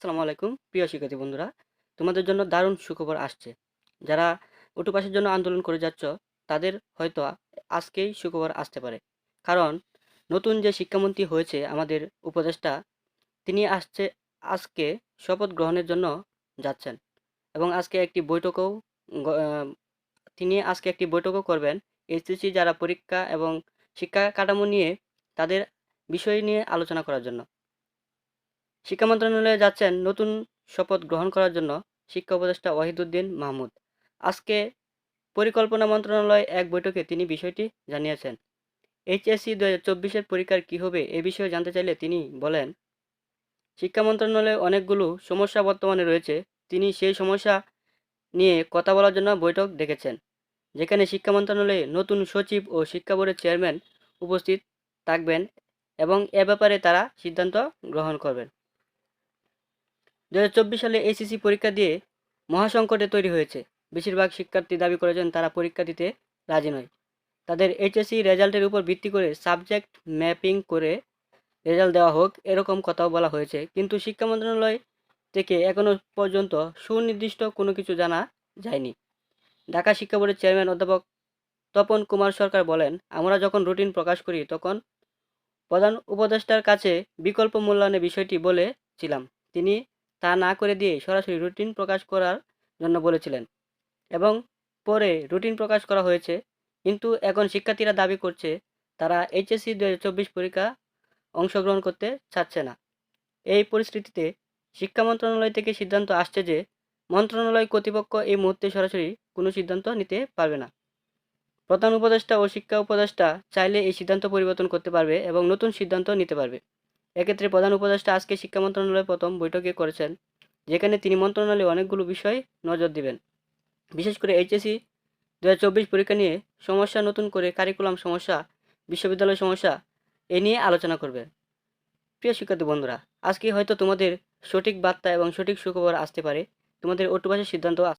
আসসালামু আলাইকুম প্রিয় শিক্ষার্থী বন্ধুরা, তোমাদের জন্য দারুণ সুখবর আসছে। যারা অটো পাসের জন্য আন্দোলন করে যাচ্ছ তাদের হয়তো আজকেই সুখবর আসতে পারে। কারণ নতুন যে শিক্ষামন্ত্রী হয়েছে আমাদের উপদেষ্টা, তিনি আজকে শপথ গ্রহণের জন্য যাচ্ছেন এবং তিনি আজকে একটি বৈঠকও করবেন। এইচএসসি যারা পরীক্ষা এবং শিক্ষা কাঠামো নিয়ে তাদের বিষয় নিয়ে আলোচনা করার জন্য শিক্ষা মন্ত্রণালয়ে যাচ্ছেন নতুন শপথ গ্রহণ করার জন্য শিক্ষা উপদেষ্টা ওয়াহিদুদ্দিন মাহমুদ। আজকে পরিকল্পনা মন্ত্রণালয় এক বৈঠকে তিনি বিষয়টি জানিয়েছেন। এইচএসসি 2024-এর পরীক্ষার কী হবে এ বিষয়ে জানতে চাইলে তিনি বলেন, শিক্ষা মন্ত্রণালয়ে অনেকগুলো সমস্যা বর্তমানে রয়েছে। তিনি সেই সমস্যা নিয়ে কথা বলার জন্য বৈঠক ডেকেছেন, যেখানে শিক্ষা মন্ত্রণালয়ে নতুন সচিব ও শিক্ষা বোর্ডের চেয়ারম্যান উপস্থিত থাকবেন এবং এ ব্যাপারে তারা সিদ্ধান্ত গ্রহণ করবেন। 2024 সালে এইচএসসি পরীক্ষা দিয়ে মহাসংকটে তৈরি হয়েছে। বেশিরভাগ শিক্ষার্থী দাবি করেছেন তারা পরীক্ষা দিতে রাজি নয়। তাদের এইচএসসি রেজাল্টের উপর ভিত্তি করে সাবজেক্ট ম্যাপিং করে রেজাল্ট দেওয়া হোক, এরকম কথাও বলা হয়েছে। কিন্তু শিক্ষা মন্ত্রণালয় থেকে এখনও পর্যন্ত সুনির্দিষ্ট কোনো কিছু জানা যায়নি। ঢাকা শিক্ষা বোর্ডের চেয়ারম্যান অধ্যাপক তপন কুমার সরকার বলেন, আমরা যখন রুটিন প্রকাশ করি তখন প্রধান উপদেষ্টার কাছে বিকল্প মূল্যায়নের বিষয়টি বলেছিলাম। তিনি তা না করে দিয়ে সরাসরি রুটিন প্রকাশ করার জন্য বলেছিলেন এবং পরে রুটিন প্রকাশ করা হয়েছে। কিন্তু এখন শিক্ষার্থীরা দাবি করছে তারা এইচএসসি 2024 পরীক্ষা অংশগ্রহণ করতে চাচ্ছে না। এই পরিস্থিতিতে শিক্ষা মন্ত্রণালয় থেকে সিদ্ধান্ত আসছে যে মন্ত্রণালয় কর্তৃপক্ষ এই মুহূর্তে সরাসরি কোনো সিদ্ধান্ত নিতে পারবে না। প্রধান উপদেষ্টা ও শিক্ষা উপদেষ্টা চাইলে এই সিদ্ধান্ত পরিবর্তন করতে পারবে এবং নতুন সিদ্ধান্ত নিতে পারবে। এক্ষেত্রে প্রধান উপদেষ্টা আজকে শিক্ষা মন্ত্রণালয়ের প্রথম বৈঠকে করেছেন, যেখানে তিনি মন্ত্রণালয়ে অনেকগুলো বিষয় নজর দিবেন। বিশেষ করে এইচএসসি 2024 পরীক্ষা নিয়ে সমস্যা, নতুন করে কারিকুলাম সমস্যা, বিশ্ববিদ্যালয় সমস্যা এ নিয়ে আলোচনা করবে। প্রিয় শিক্ষার্থী বন্ধুরা, আজকে হয়তো তোমাদের সঠিক বার্তা এবং সঠিক সুখবর আসতে পারে। তোমাদের অটোপাসের সিদ্ধান্ত